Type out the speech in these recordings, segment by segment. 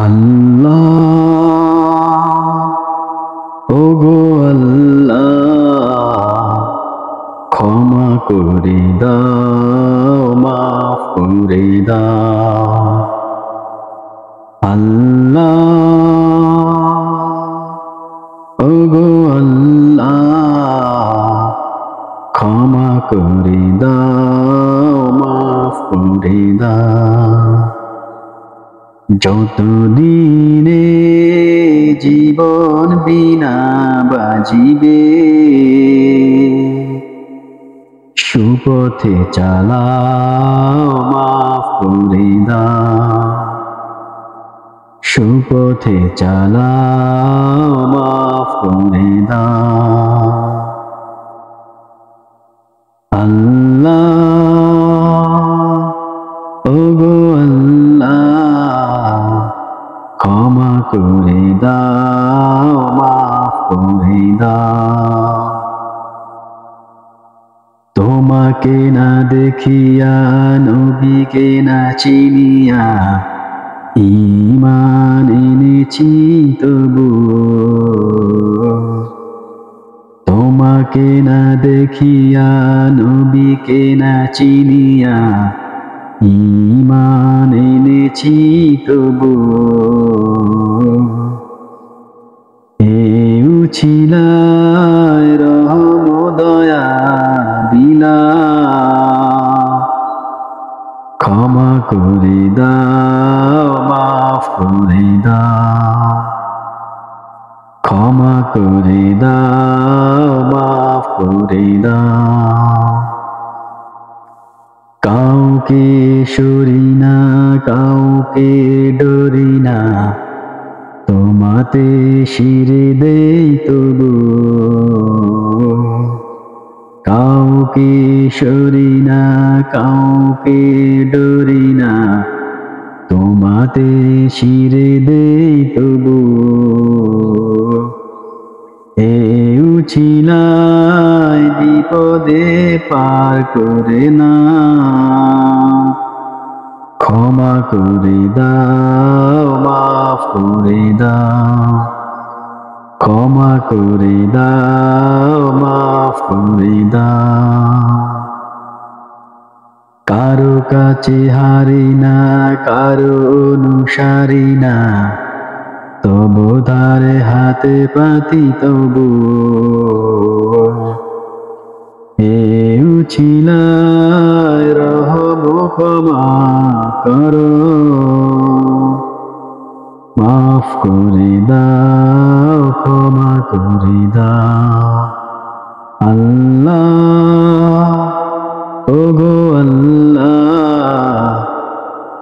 আল্লাহ ওগো আল্লাহ ক্ষমা করে দাও মাফ করে দাও আল্লাহ ওগো আল্লাহ ক্ষমা করে দাও মাফ করে দাও যতদিনে জীবন বিনা বাজিবে সুপথে চালাও মাফ করে দাও সুপথে চালাও মাফ করে দাও আল্লাহ ওগো আল্লাহ ক্ষমা করে দাও মাফ করে দাও তোমাকে না দেখিয়া নবীকে না চিনিয়া ঈমান এনেছি তবু তোমাকে না দেখিয়া নবীকে না চিনিয়া ঈমান এনেছি তবু এও ছিলায় রহম দয়া বিলা ক্ষমা করে দাও মাফ করে দাও ক্ষমা করে দাও মাফ করে দাও কাউকে সরি না কাউকে ডরি না তোমাতে শিরে দেই তবু কাউকে সরি না কাউকে ডরি না তোমাতে শিরে দেই তবু এও ছিলায় বিপদে পার করে না ক্ষমা করে দাও মাফ করে দাও ক্ষমা করে দাও মাফ করে দাও কারো কাছে হারি না কারো অনুসারী না তবু ধারে হাতে পাতি তবু এও ছিলায় রহম ক্ষমা করো মাফ করে দাও ক্ষমা করে দাও আল্লাহ ওগো আল্লাহ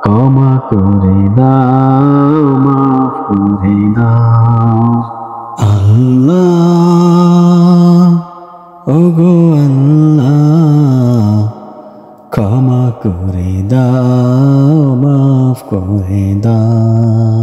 ক্ষমা করে দাও মাফ করে দাও আল্লাহ ওগো আল্লাহ ক্ষমা করে দাও মাফ করে দাও।